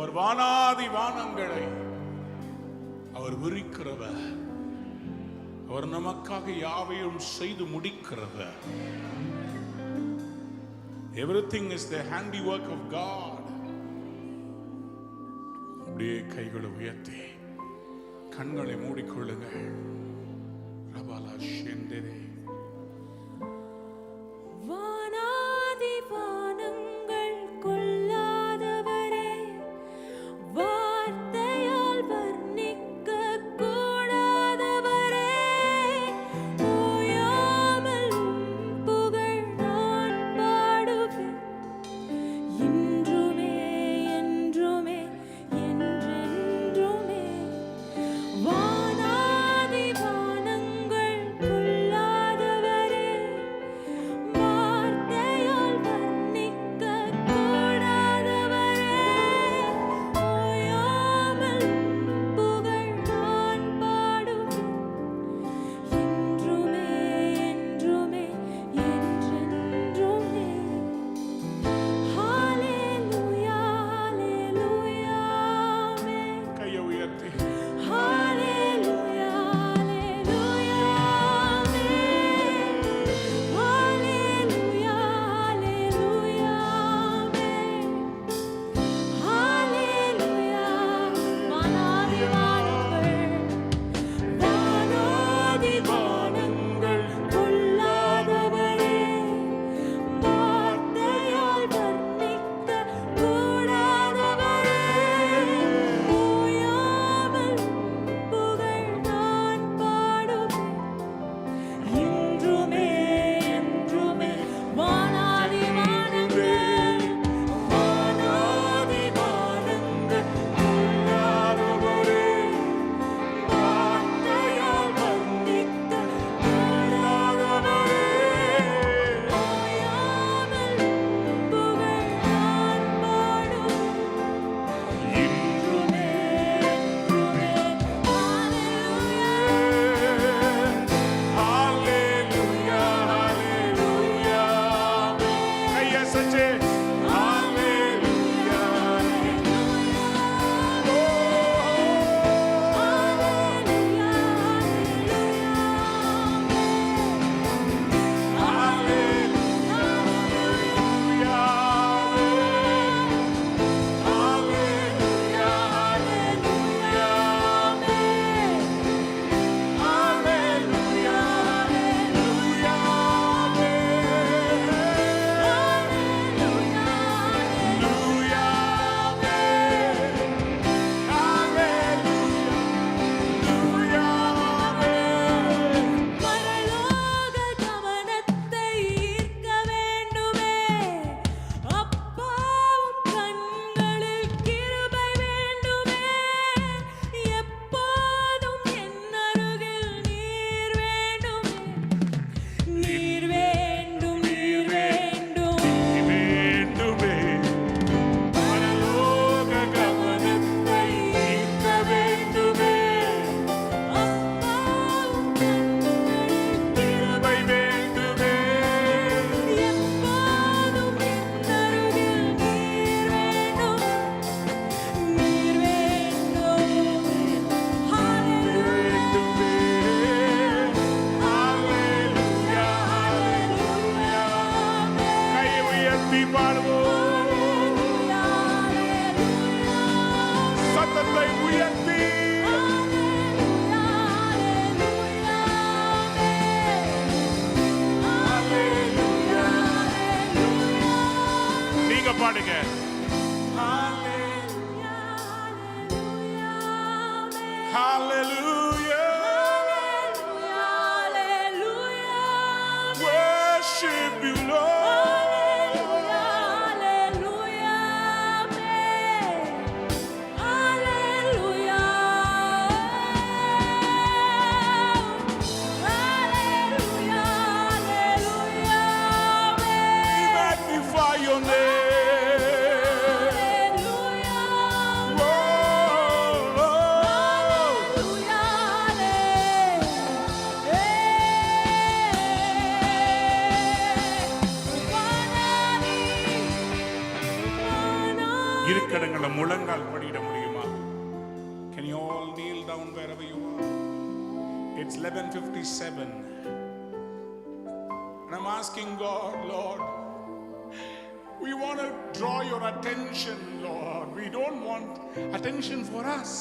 அவர் வானாதி வானங்களை அவர் விரிக்கிறவர். அவர் நமக்காக யாவையும் செய்து முடிக்கிறவர். Everything is the handiwork of God. அப்படியே கைகளை உயர்த்தி கண்களை மூடிக்கொள்ளுங்கள். ரபாலா ஷெண்டரே. வானாதி வானங்கள் கொள்ளாதவரே, வார்த்தையால் வர்ணிக்க கூடாதவரே, ஓயாமல் புகழ் நான் பாடுவேன். இன்றுமே என்றுமே என்றென்றுமே. வானாதி வானங்கள் கொள்ளாதவரே, முழங்கால் படியிட முடியுமா? Can you all kneel down wherever you are? It's 11:57 and I'm asking God, Lord, we want to draw your attention, Lord. We don't want attention for us.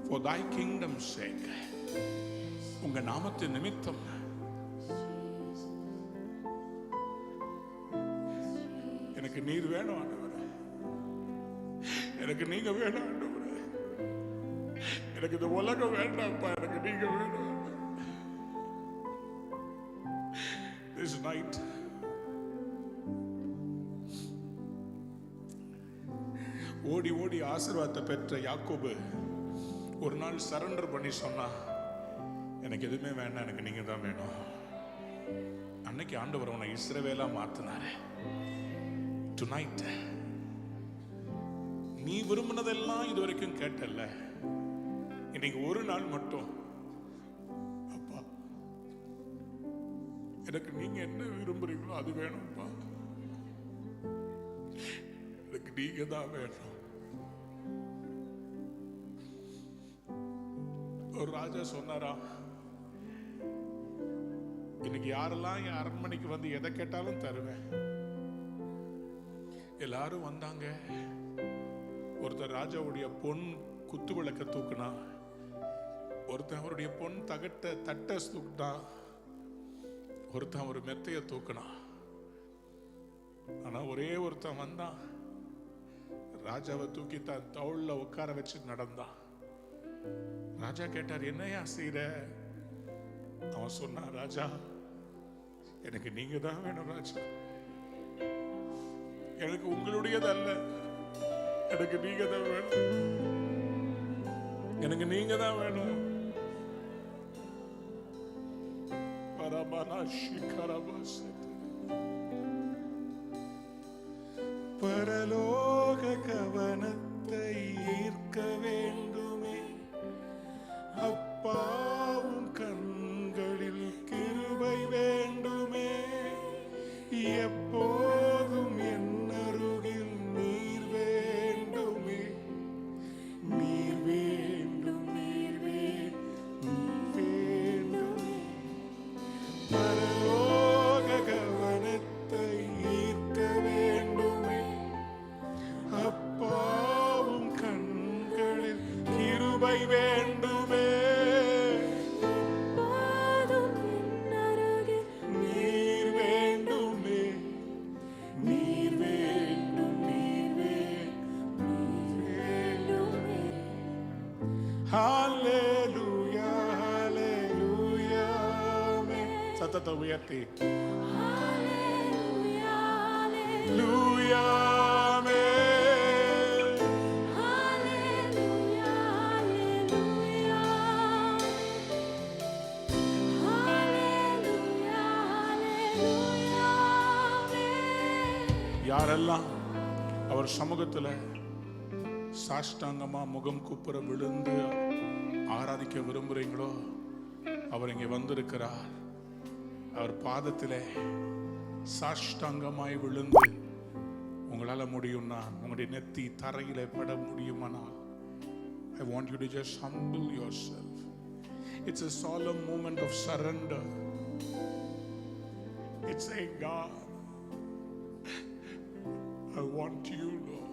For thy kingdom's sake. உங்க நாமத்தின் நிமித்தம் எனக்கு நீர் வேணும் ஆண்டவரே. எனக்கு நீங்க வேணும் ஆண்டவரே. எனக்கு இந்த உலகம் வேண்டாம்ப்பா, எனக்கு நீங்க வேணும். This night ஓடி ஓடி ஆசீர்வாதத்தை பெற்ற யாக்கோபு ஒரு நாள் சரண்டர் பண்ணி சொன்னா, எனக்கு எதுவுமே வேண்டாம், எனக்கு நீங்க தான் வேணும். அன்னைக்கு ஆண்டவர் உன்னை இஸ்ரவேலா மாத்தினாரு. Tonight நீ விரும்பினதெல்லாம் இது வரைக்கும் கேட்டல்ல, இன்னைக்கு ஒரு நாள் மட்டும் அப்பா எனக்கு நீங்க என்ன விரும்புறீங்களோ அது வேணும்ப்பா, எனக்கு நீங்க தான் வேணும். ஒரு ராஜா சொன்னாரா, இன்னைக்கு யாரெல்லாம் என் அரண்மனைக்கு வந்து எதை கேட்டாலும் தருவேன். எல்லாரும் வந்தாங்க. ஒருத்தர் ராஜாவுடைய பொன் குத்து விளக்க தூக்குனா, ஒருத்தன் அவருடைய பொன் தட்டை தூக்குனா, ஒருத்தன் ஒரு மெத்தைய தூக்குனா. ஆனா ஒரே ஒருத்தன் வந்தான், ராஜாவை தூக்கி தான் தோள்ல உட்கார வச்சு நடந்தான். ராஜா கேட்டார், என்னையா செய்யற? அவன் சொன்னான், ராஜா எனக்கு நீங்க தான் வேணும் ராஜா, எனக்கு உங்களுடையதல்ல, எனக்கு நீங்க தான் வேணும், எனக்கு நீங்க தான் வேணும். பரலோக கவனத்தை ஈர்க்க வேண்டுமே, அப்பாவும் கண்களில் கிருபை வேண்டுமே, எப்போதும் என் அருகில் நீர் வேண்டுமே, நீர் வேண்டும், நீர் வேண்டுமே. பரலோக கவனத்தை ஈர்க்க வேண்டுமே, அப்பாவும் கண்களில் கிருபை வேண்டுமே, பாதும் என் அருகில் நீர் வேண்டுமே, நீர் வேண்டும், நீர் வேண்டுமே. ஹல்லேலூயா, ஹல்லேலூயா, ஆமென். சத்தத்தை உயர்த்தி ஹalleluya லூயா, ஆமென். ஹalleluya ஹalleluya ஹalleluya ஹalleluya யாரெல்லாம் அவர் சமூகத்துல சாஷ்டாங்கமா முகம் குப்புற விழுந்து ஆராதிக்க விரும்புறீங்களோ, அவர் இங்கே வந்திருக்கிறார். அவர் பாதத்திலே சாஷ்டாங்கமாய் விழுந்து உங்களால முடியும்னா, உங்களுடைய நெத்தி தரையில பட முடியுமானால், I want you to just humble yourself. It's a solemn moment of surrender. It's saying, God, I want you, Lord.